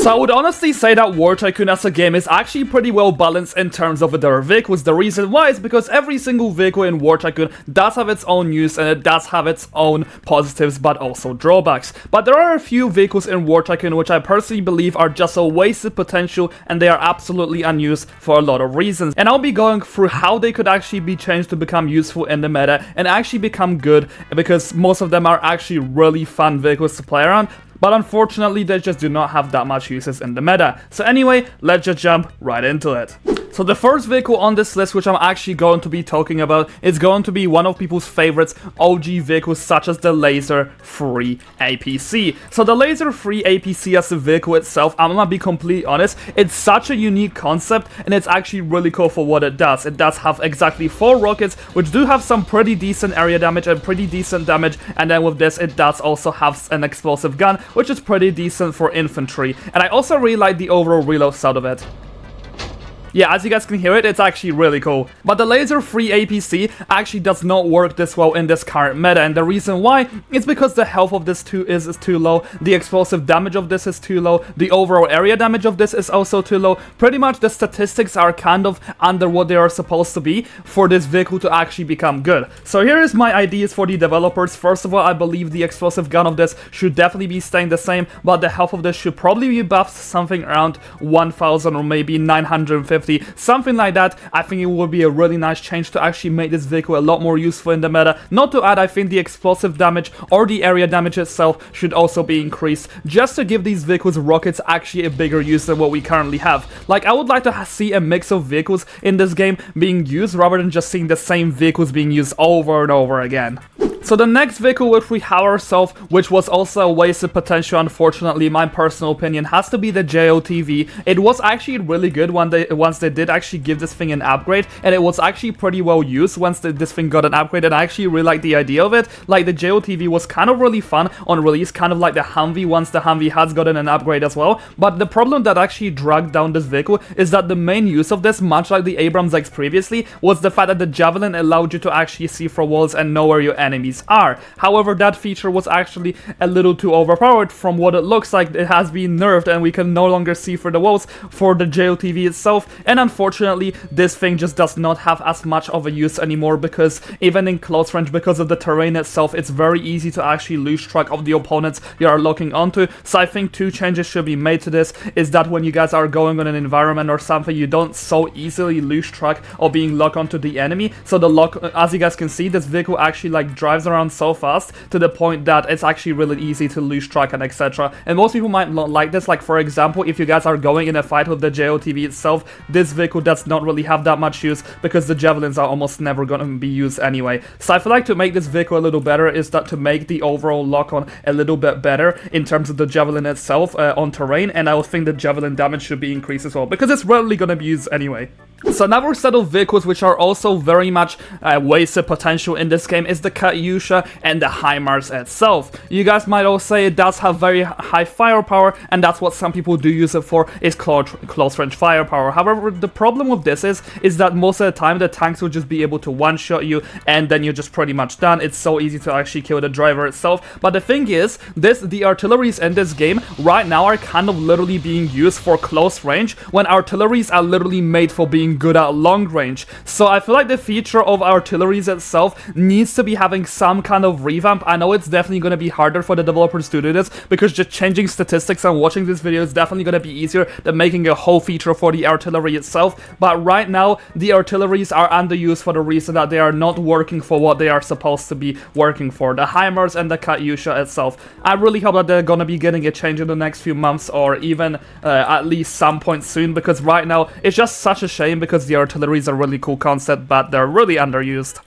So I would honestly say that War Tycoon as a game is actually pretty well balanced in terms of their vehicles. The reason why is because every single vehicle in War Tycoon does have its own use and it does have its own positives but also drawbacks. But there are a few vehicles in War Tycoon which I personally believe are just a wasted potential and they are absolutely unused for a lot of reasons. And I'll be going through how they could actually be changed to become useful in the meta and actually become good, because most of them are actually really fun vehicles to play around. But unfortunately, they just do not have that much uses in the meta. So anyway, let's just jump right into it. So the first vehicle on this list, which I'm actually going to be talking about, is going to be one of people's favorites, OG vehicles such as the Lazar Free APC. So the Lazar Free APC as a vehicle itself, I'm gonna be completely honest, it's such a unique concept and it's actually really cool for what it does. It does have exactly 4 rockets, which do have some pretty decent area damage and pretty decent damage, and then with this it does also have an explosive gun, which is pretty decent for infantry. And I also really like the overall reload sound of it. Yeah, as you guys can hear it, it's actually really cool. But the Lazar Free APC actually does not work this well in this current meta, and the reason why is because the health of this is too low, the explosive damage of this is too low, the overall area damage of this is also too low. Pretty much the statistics are kind of under what they are supposed to be for this vehicle to actually become good. So here is my ideas for the developers. First of all, I believe the explosive gun of this should definitely be staying the same, but the health of this should probably be buffed something around 1000 or maybe 950. Something like that. I think it would be a really nice change to actually make this vehicle a lot more useful in the meta. Not to add, I think the explosive damage or the area damage itself should also be increased, just to give these vehicles rockets actually a bigger use than what we currently have. Like, I would like to see a mix of vehicles in this game being used rather than just seeing the same vehicles being used over and over again. So the next vehicle which we have ourselves, which was also a wasted potential, unfortunately, my personal opinion, has to be the JLTV. It was actually really good once they did actually give this thing an upgrade, and it was actually pretty well used once this thing got an upgrade, and I actually really like the idea of it. Like, the JLTV was kind of really fun on release, kind of like the Humvee once the Humvee has gotten an upgrade as well. But the problem that actually dragged down this vehicle is that the main use of this, much like the Abrams X previously, was the fact that the Javelin allowed you to actually see through walls and know where your enemies are. However, that feature was actually a little too overpowered. From what it looks like, it has been nerfed and we can no longer see through the walls for the JLTV itself, and unfortunately this thing just does not have as much of a use anymore, because even in close range, because of the terrain itself, it's very easy to actually lose track of the opponents you are locking onto. So I think 2 changes should be made to this, is that when you guys are going on an environment or something, you don't so easily lose track of being locked onto the enemy. So the lock, as you guys can see, this vehicle actually like drives around so fast to the point that it's actually really easy to lose track and etc. And most people might not like this. Like, for example, if you guys are going in a fight with the JLTV itself, this vehicle does not really have that much use because the Javelins are almost never going to be used anyway. So I feel like to make this vehicle a little better is that to make the overall lock-on a little bit better in terms of the Javelin itself on terrain, and I would think the Javelin damage should be increased as well, because it's rarely going to be used anyway. So another set of vehicles which are also very much wasted potential in this game is the Katyusha and the HIMARS itself. You guys might all say it does have very high firepower, and that's what some people do use it for, is close range firepower. However, the problem with this is that most of the time the tanks will just be able to one-shot you and then you're just pretty much done. It's so easy to actually kill the driver itself. But the thing is, the artilleries in this game right now are kind of literally being used for close range, when artilleries are literally made for being good at long range. So I feel like the feature of artilleries itself needs to be having some kind of revamp. I know it's definitely going to be harder for the developers to do this, because just changing statistics and watching this video is definitely going to be easier than making a whole feature for the artillery itself. But right now, the artilleries are underused for the reason that they are not working for what they are supposed to be working for. The HIMARS and the Katyusha itself. I really hope that they're going to be getting a change in the next few months, or even at least some point soon, because right now it's just such a shame, because the artillery is a really cool concept, but they're really underused.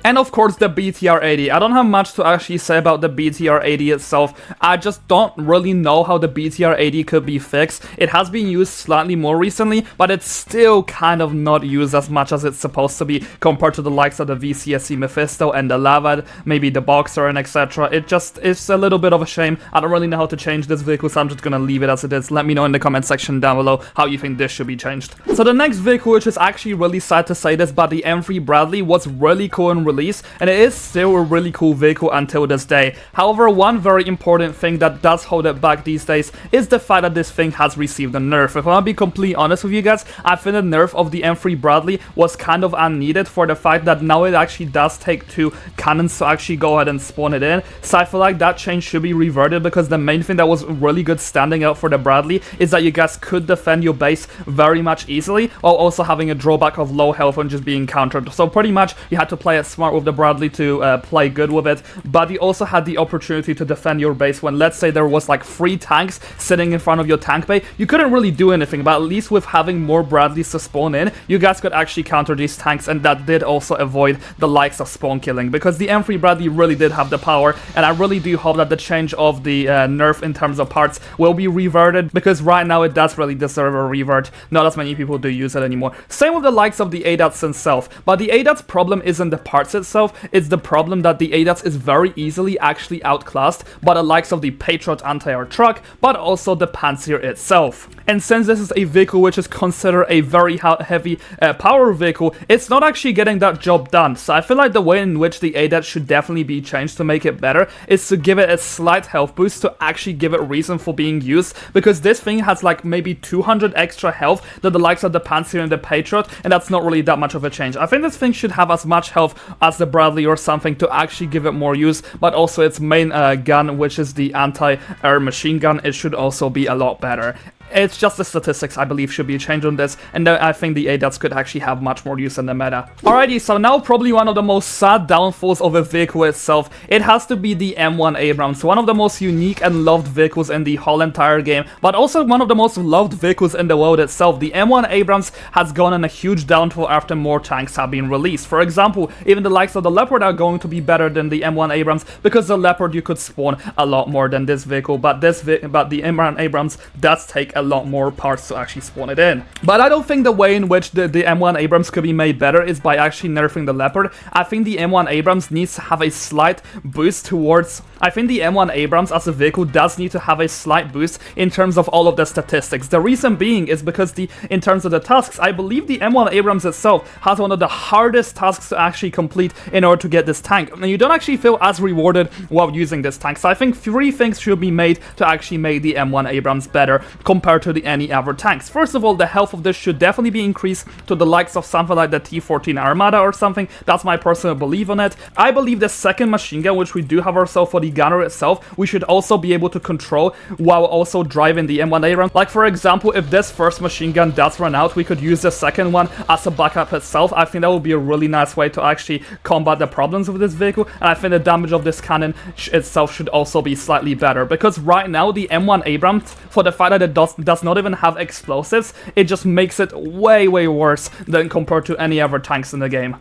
And of course the BTR-80. I don't have much to actually say about the BTR-80 itself. I just don't really know how the BTR-80 could be fixed. It has been used slightly more recently, but it's still kind of not used as much as it's supposed to be compared to the likes of the VCSC Mephisto and the Lavad, maybe the Boxer and etc. It's a little bit of a shame. I don't really know how to change this vehicle, so I'm just gonna leave it as it is. Let me know in the comment section down below how you think this should be changed. So the next vehicle, which is actually really sad to say this, but the M3 Bradley was really cool and on release, and it is still a really cool vehicle until this day. However, one very important thing that does hold it back these days is the fact that this thing has received a nerf. If I want to be completely honest with you guys, I think the nerf of the M3 Bradley was kind of unneeded for the fact that now it actually does take 2 cannons to actually go ahead and spawn it in. So I feel like that change should be reverted, because the main thing that was really good standing out for the Bradley is that you guys could defend your base very much easily, while also having a drawback of low health and just being countered. So pretty much you had to play it smart with the Bradley to play good with it, but you also had the opportunity to defend your base when, let's say, there was like 3 tanks sitting in front of your tank bay. You couldn't really do anything, but at least with having more Bradleys to spawn in, you guys could actually counter these tanks, and that did also avoid the likes of spawn killing, because the M3 Bradley really did have the power, and I really do hope that the change of the nerf in terms of parts will be reverted, because right now it does really deserve a revert. Not as many people do use it anymore. Same with the likes of the ADATS itself, but the ADATS problem isn't the parts itself, it's the problem that the ADATS is very easily actually outclassed by the likes of the Patriot anti-air truck, but also the Panzer itself. And since this is a vehicle which is considered a very heavy power vehicle, it's not actually getting that job done. So I feel like the way in which the ADATS should definitely be changed to make it better is to give it a slight health boost to actually give it reason for being used, because this thing has like maybe 200 extra health than the likes of the Panzer and the Patriot, and that's not really that much of a change. I think this thing should have as much health as the Bradley or something to actually give it more use, but also its main gun, which is the anti-air machine gun, it should also be a lot better. It's just the statistics, I believe, should be changed on this, and I think the ADATS could actually have much more use in the meta. Alrighty, so now probably one of the most sad downfalls of a vehicle itself, it has to be the M1 Abrams, one of the most unique and loved vehicles in the whole entire game, but also one of the most loved vehicles in the world itself. The M1 Abrams has gone on a huge downfall after more tanks have been released. For example, even the likes of the Leopard are going to be better than the M1 Abrams, because the Leopard you could spawn a lot more than this vehicle, but the M1 Abrams does take a lot more parts to actually spawn it in. But I don't think the way in which the M1 Abrams could be made better is by actually nerfing the Leopard. I think the M1 Abrams needs to have a slight boost towards... I think the M1 Abrams as a vehicle does need to have a slight boost in terms of all of the statistics. The reason being is because in terms of the tasks, I believe the M1 Abrams itself has one of the hardest tasks to actually complete in order to get this tank. And you don't actually feel as rewarded while using this tank. So I think 3 things should be made to actually make the M1 Abrams better compared to any other tanks. First of all, the health of this should definitely be increased to the likes of something like the T-14 Armada or something. That's my personal belief on it. I believe the second machine gun, which we do have ourselves for the gunner itself, we should also be able to control while also driving the M1 Abrams. Like for example, if this first machine gun does run out, we could use the second one as a backup itself. I think that would be a really nice way to actually combat the problems with this vehicle, and I think the damage of this cannon itself should also be slightly better, because right now the M1 Abrams, for the fact that it does not even have explosives, it just makes it way worse than compared to any other tanks in the game.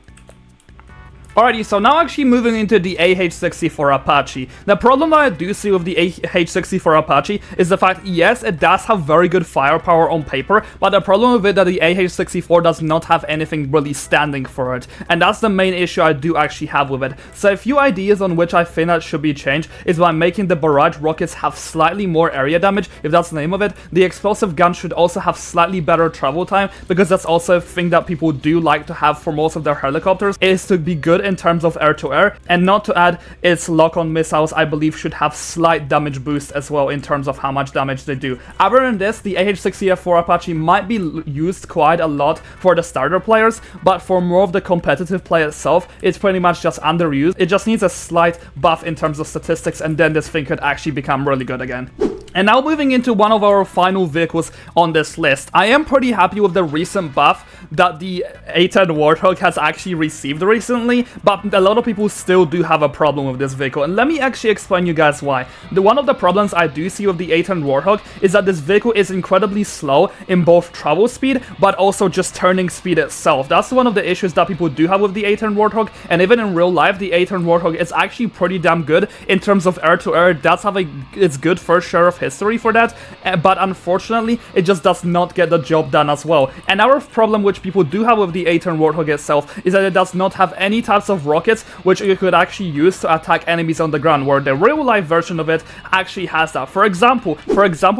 Alrighty, so now actually moving into the AH-64 Apache. The problem that I do see with the AH-64 Apache is the fact, yes, it does have very good firepower on paper, but the problem with it is that the AH-64 does not have anything really standing for it, and that's the main issue I do actually have with it. So a few ideas on which I think that should be changed is by making the barrage rockets have slightly more area damage, if that's the name of it. The explosive gun should also have slightly better travel time, because that's also a thing that people do like to have for most of their helicopters, is to be good in terms of air-to-air, and not to add its lock-on missiles, I believe, should have slight damage boost as well in terms of how much damage they do. Other than this, the AH-64 Apache might be used quite a lot for the starter players, but for more of the competitive play itself, it's pretty much just underused. It just needs a slight buff in terms of statistics, and then this thing could actually become really good again. And now moving into one of our final vehicles on this list. I am pretty happy with the recent buff that the A10 Warthog has actually received recently, but a lot of people still do have a problem with this vehicle, and let me actually explain you guys why. One of the problems I do see with the A10 Warthog is that this vehicle is incredibly slow in both travel speed, but also just turning speed itself. That's one of the issues that people do have with the A10 Warthog, and even in real life, the A10 Warthog is actually pretty damn good in terms of air-to-air. It does have its good first share of hit history for that, but unfortunately, it just does not get the job done as well. Another problem which people do have with the A-turn Warthog itself is that it does not have any types of rockets which you could actually use to attack enemies on the ground, where the real-life version of it actually has that. For example,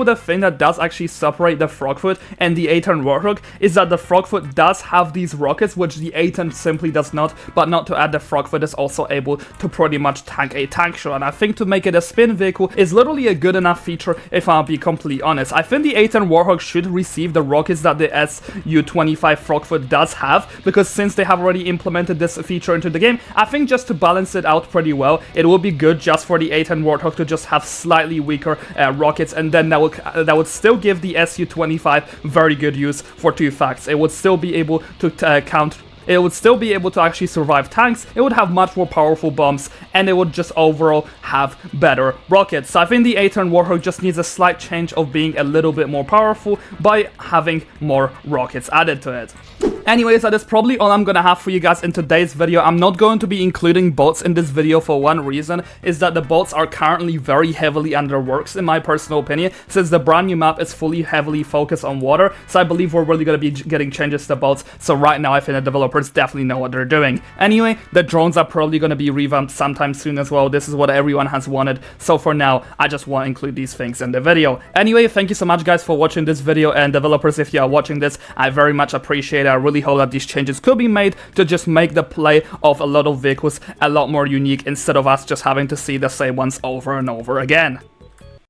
the thing that does actually separate the Frogfoot and the A-turn Warthog is that the Frogfoot does have these rockets, which the A-turn simply does not, but not to add, the Frogfoot is also able to pretty much tank a tank shot, and I think to make it a spin vehicle is literally a good enough feature, if I'll be completely honest. I think the A-turn Warthog should receive the rockets that the Su-25 Frogfoot does have, because since they have already implemented this feature into the game, I think just to balance it out pretty well, it will be good just for the A-turn Warthog to just have slightly weaker rockets, and then that would still give the Su-25 very good use for two facts. It would still be able to it would still be able to actually survive tanks, it would have much more powerful bombs, and it would just overall have better rockets. So I think the A-turn Warthog just needs a slight change of being a little bit more powerful by having more rockets added to it. Anyways, that is probably all I'm gonna have for you guys in today's video. I'm not going to be including bots in this video for one reason, is that the bots are currently very heavily underworked in my personal opinion, since the brand new map is fully heavily focused on water, so I believe we're really gonna be getting changes to bots, so right now I think the developers definitely know what they're doing. Anyway, the drones are probably gonna be revamped sometime soon as well. This is what everyone has wanted, so for now, I just want to include these things in the video. Anyway, thank you so much guys for watching this video, and developers, if you are watching this, I very much appreciate it. I really hope that these changes could be made to just make the play of a lot of vehicles a lot more unique, instead of us just having to see the same ones over and over again.